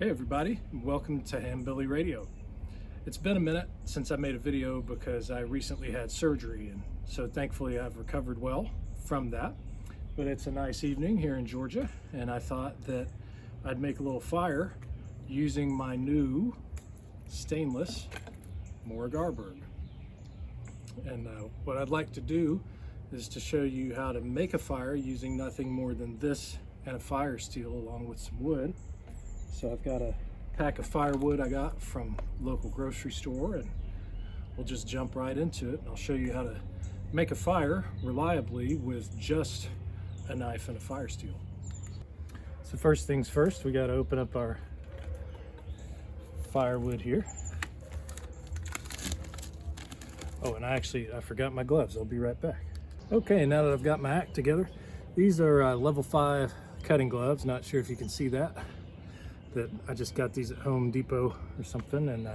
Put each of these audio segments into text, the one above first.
Hey everybody, welcome to Hambilly Radio. It's been a minute since I made a video because I recently had surgery, and so thankfully I've recovered well from that. But it's a nice evening here in Georgia, and I thought that I'd make a little fire using my new stainless Mora Garberg. And what I'd like to do is to show you how to make a fire using nothing more than this and a firesteel along with some wood. So I've got a pack of firewood I got from local grocery store, and we'll just jump right into it. I'll show you how to make a fire reliably with just a knife and a firesteel. So first things first, we got to open up our firewood here. Oh, and I forgot my gloves. I'll be right back. Okay, now that I've got my act together, these are level 5 cutting gloves. Not sure if you can see that I just got these at Home Depot or something, and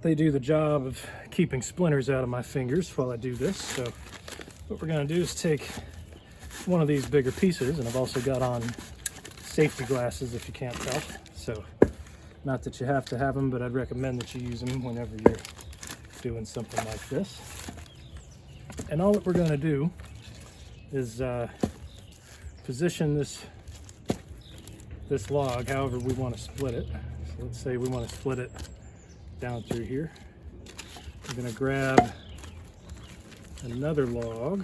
they do the job of keeping splinters out of my fingers while I do this. So what we're going to do is take one of these bigger pieces, and I've also got on safety glasses if you can't tell. So not that you have to have them, but I'd recommend that you use them whenever you're doing something like this. And all that we're going to do is position this log however we want to split it. So let's say we want to split it down through here. I'm going to grab another log,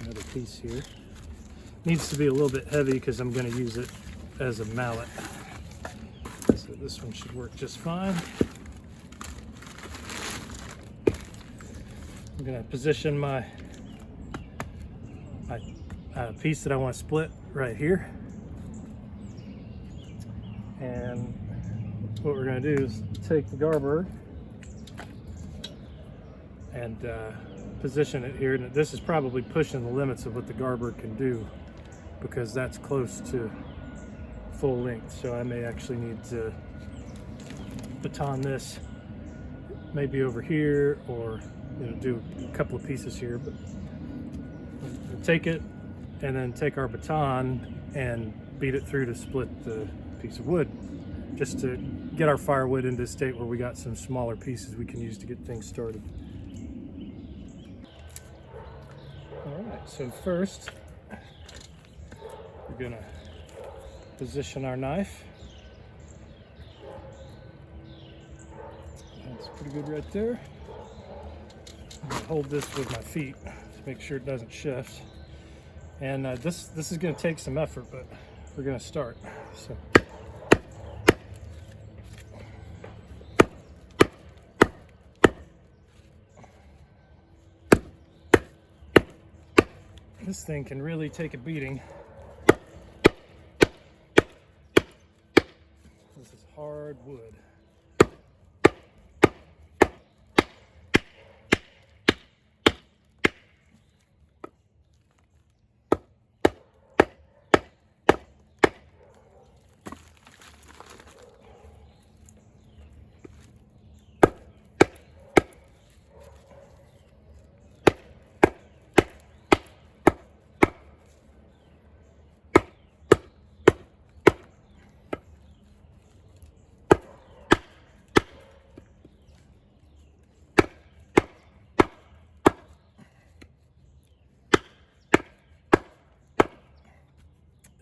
another piece here. Needs to be a little bit heavy because I'm going to use it as a mallet. So this one should work just fine. I'm going to position my piece that I want to split right here. And what we're going to do is take the Garberg and position it here. And this is probably pushing the limits of what the Garberg can do because that's close to full length. So I may actually need to baton this maybe over here, or do a couple of pieces here. But we'll take it and then take our baton and beat it through to split the piece of wood, just to get our firewood into a state where we got some smaller pieces we can use to get things started. All right, so first we're gonna position our knife. That's pretty good right there. I'm gonna hold this with my feet to make sure it doesn't shift. And this is gonna take some effort, but we're gonna start. So this thing can really take a beating. This is hard wood.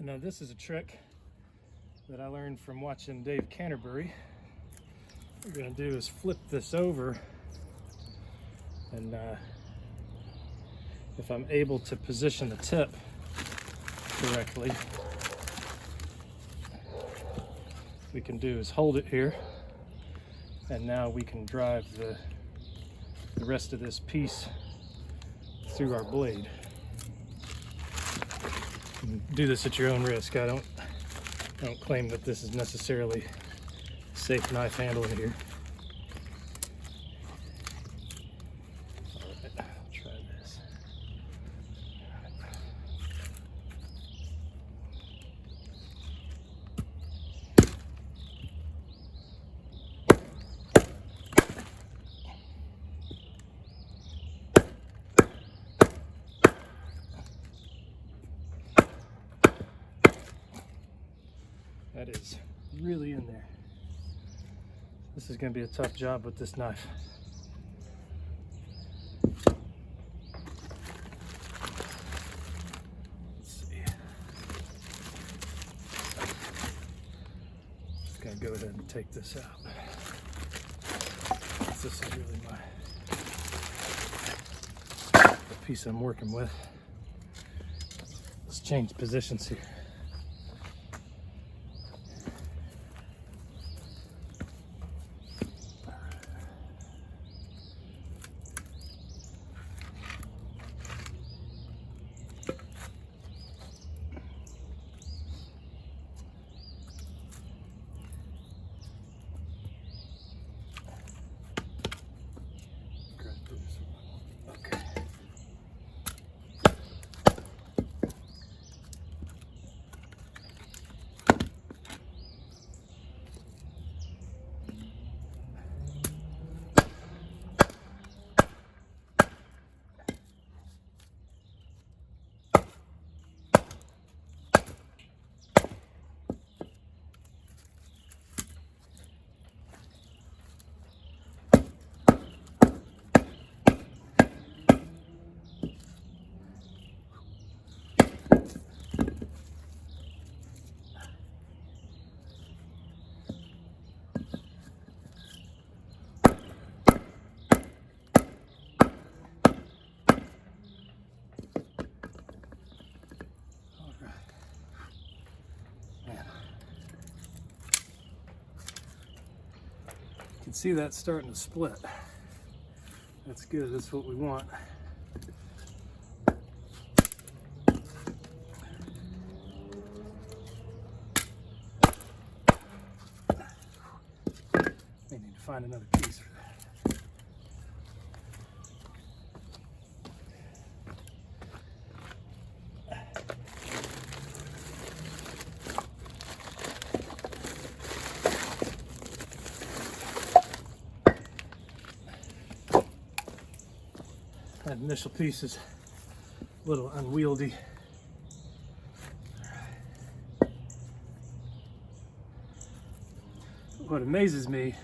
Now this is a trick that I learned from watching Dave Canterbury. What we're going to do is flip this over, and if I'm able to position the tip correctly, what we can do is hold it here, and now we can drive the rest of this piece through our blade. Do this at your own risk. I don't claim that this is necessarily safe knife handling here. All right, I'll try this. that is really in there. This is going to be a tough job with this knife. Let's see. Just going to go ahead and take this out. This is really the piece I'm working with. Let's change positions here. You can see that's starting to split. That's good, that's what we want. We need to find another piece for that. That initial piece is a little unwieldy. What amazes me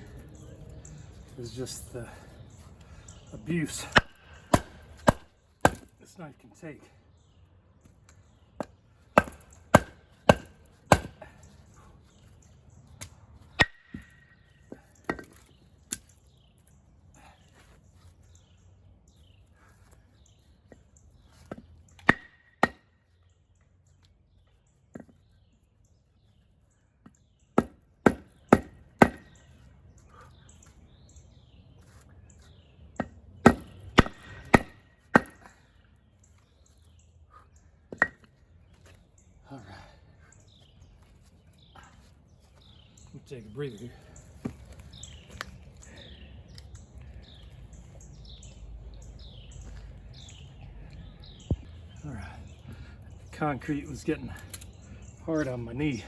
is just the abuse this knife can take. All right. Let me take a breather here. All right. Concrete was getting hard on my knee.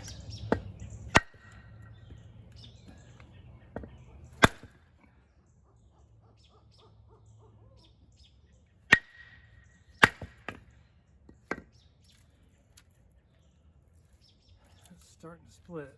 Starting to split.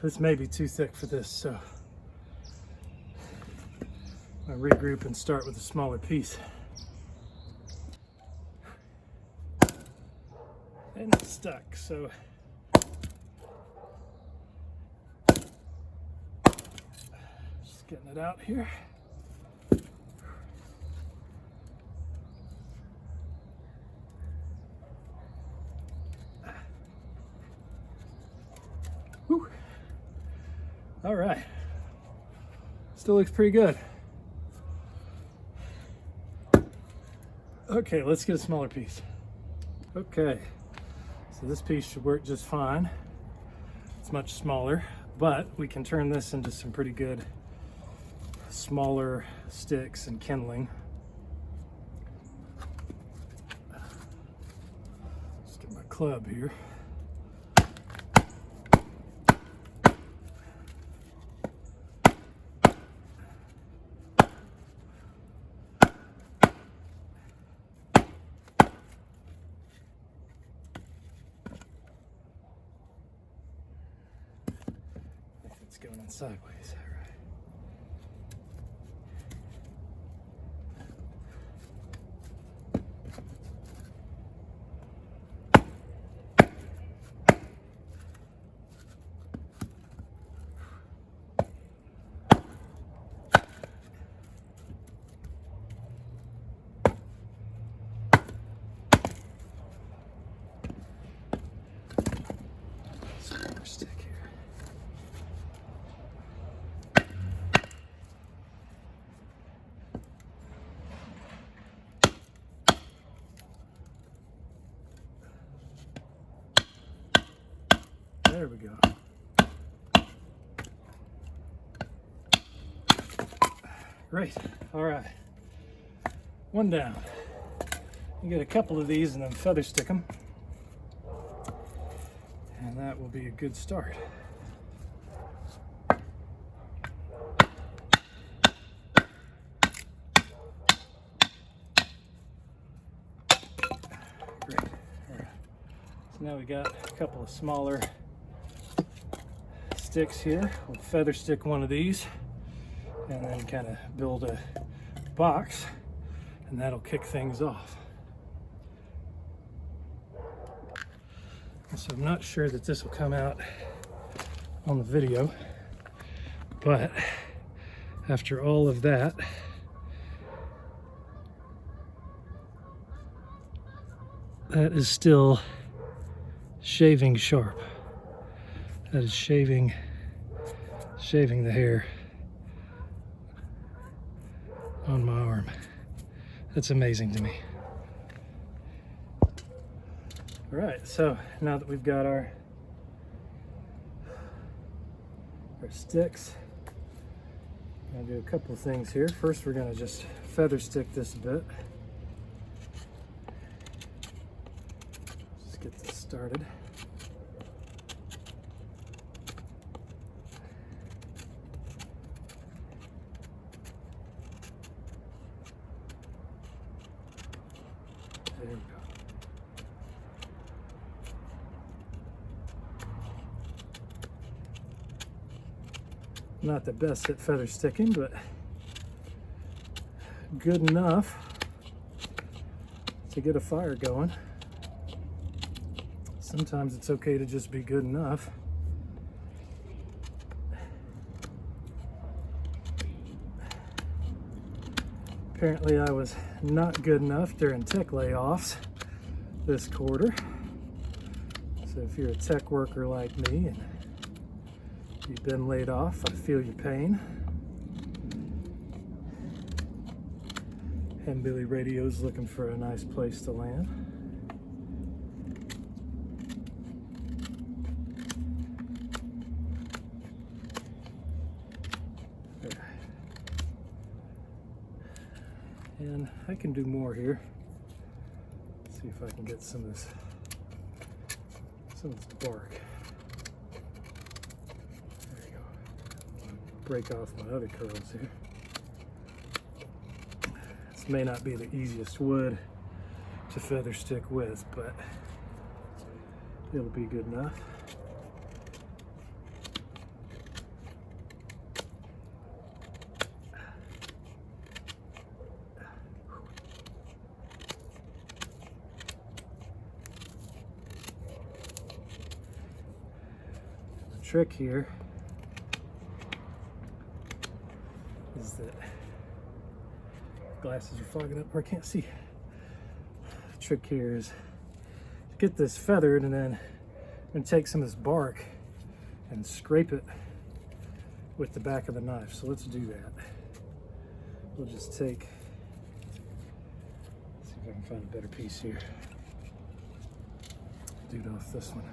this may be too thick for this, so I'll regroup and start with a smaller piece. And it's stuck, so just getting it out here. Whew. All right, still looks pretty good. Okay, let's get a smaller piece. Okay, so this piece should work just fine. It's much smaller, but we can turn this into some pretty good smaller sticks and kindling. Let's get my club here. It's going in sideways, all right. Smaller stick here. There we go. Great. All right. One down. You get a couple of these and then feather stick them. And that will be a good start. Great. All right. So now we got a couple of smaller sticks here. We'll feather stick one of these and then kind of build a box, and that'll kick things off. So I'm not sure that this will come out on the video, but after all of that, that is still shaving sharp. That is shaving the hair on my arm. That's amazing to me. All right, so now that we've got our sticks, I'm gonna do a couple of things here. First, we're gonna just feather stick this a bit. Just get this started. There we go. Not the best at feather sticking, but good enough to get a fire going. Sometimes it's okay to just be good enough. Apparently I was not good enough during tech layoffs this quarter. So if you're a tech worker like me and you've been laid off, I feel your pain. Hillbilly Radio's looking for a nice place to land. There. And I can do more here. Let's see if I can get some of this bark. Break off my other curls here. This may not be the easiest wood to feather stick with, but it'll be good enough. trick here is that glasses are fogging up where I can't see. The trick here is to get this feathered and then take some of this bark and scrape it with the back of the knife. So let's do that. We'll just take, see if I can find a better piece here. Do it off this one.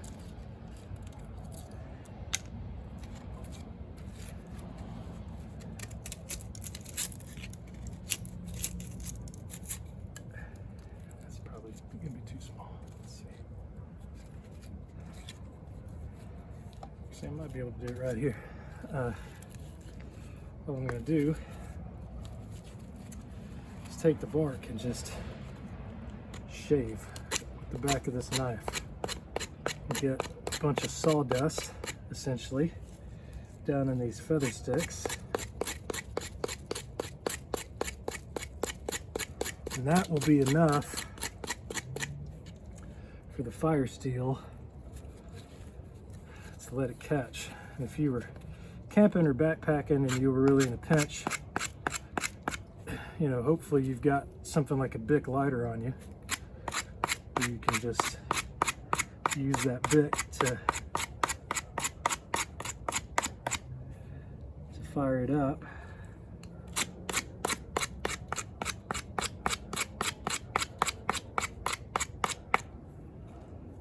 That's probably gonna be too small. Let's see. See, I might be able to do it right here. What I'm gonna do is take the bark and just shave with the back of this knife. You get a bunch of sawdust, essentially, down in these feather sticks. And that will be enough for the fire steel to let it catch. And if you were camping or backpacking and you were really in a pinch, you know, hopefully you've got something like a Bic lighter on you. You can just use that Bic to fire it up.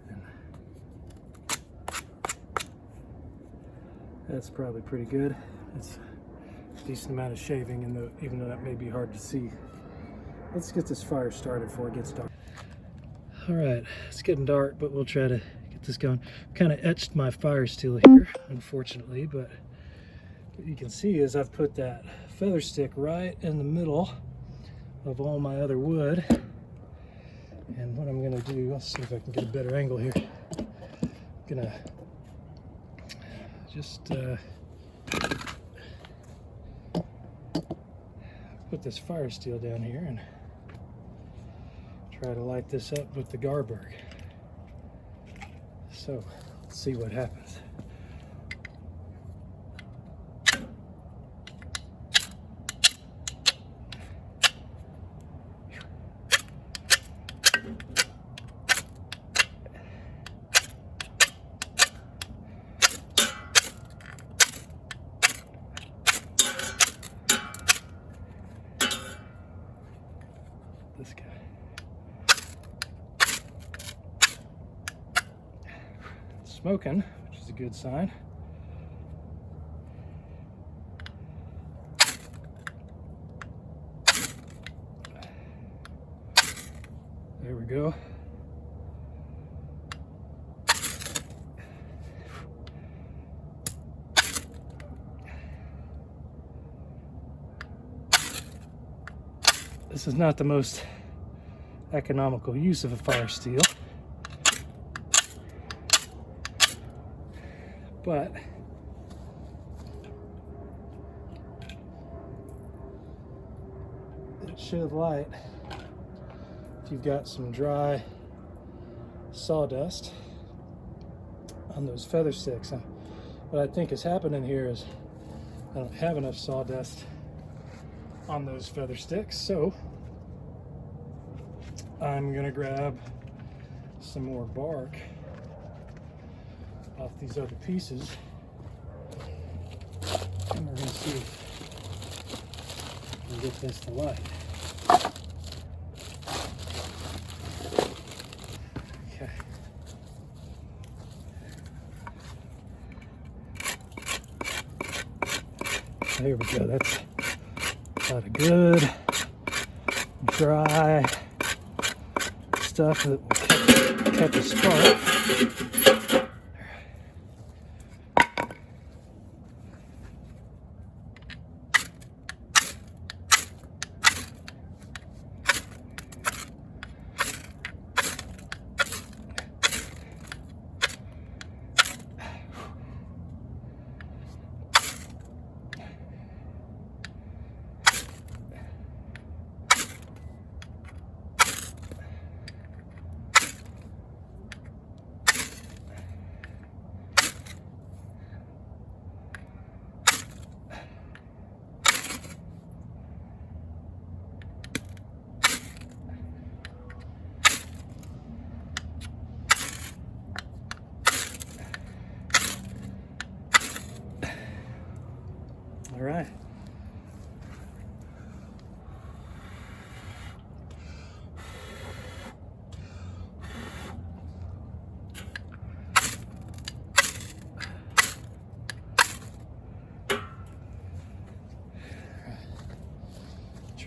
And that's probably pretty good. It's a decent amount of shaving, and even though that may be hard to see. Let's get this fire started before it gets dark. All right, it's getting dark, but we'll try to get this going. Kind of etched my fire steel here, unfortunately, but what you can see is I've put that feather stick right in the middle of all my other wood. And what I'm gonna do, let's see if I can get a better angle here. I'm gonna just put this fire steel down here and try to light this up with the Garberg. So let's see what happens. This guy. Smoking, which is a good sign. There we go. This is not the most economical use of a fire steel, but it should light if you've got some dry sawdust on those feather sticks. And what I think is happening here is I don't have enough sawdust on those feather sticks, so I'm gonna grab some more bark off these other pieces, and we're gonna see if we can get this to light. Okay. There we go. That's a lot of good, dry stuff that will catch a spark.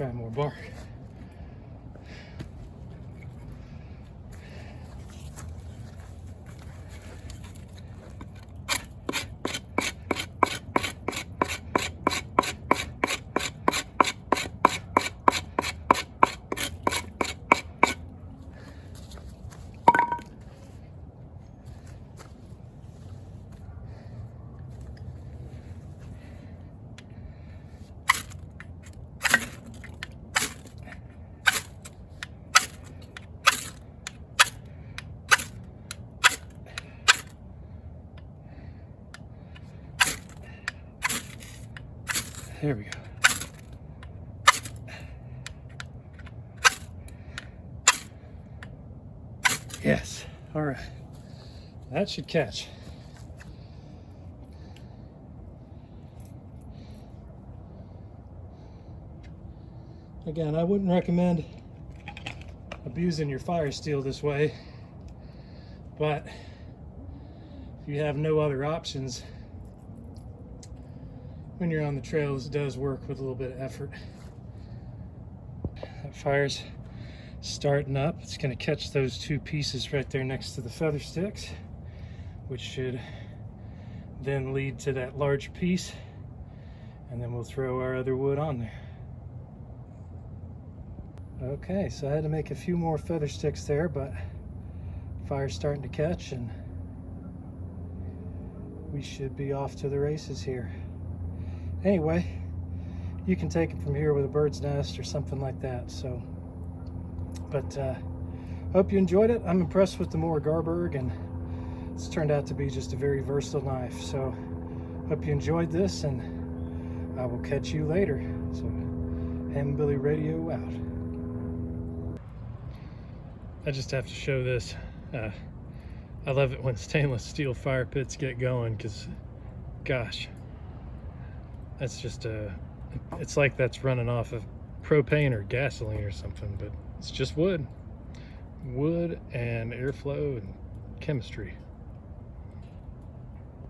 try more bark. There we go. Yes, all right. That should catch. Again, I wouldn't recommend abusing your fire steel this way, but if you have no other options, when you're on the trail, this does work with a little bit of effort. That fire's starting up. It's going to catch those two pieces right there next to the feather sticks, which should then lead to that large piece, and then we'll throw our other wood on there. Okay, so I had to make a few more feather sticks there, but fire's starting to catch, and we should be off to the races here. Anyway, you can take it from here with a bird's nest or something like that. So, but hope you enjoyed it. I'm impressed with the Mora Garberg, and it's turned out to be just a very versatile knife. So, hope you enjoyed this, and I will catch you later. So, Ham Billy Radio out. I just have to show this. I love it when stainless steel fire pits get going, because, gosh. That's just it's like that's running off of propane or gasoline or something, but it's just wood and airflow and chemistry.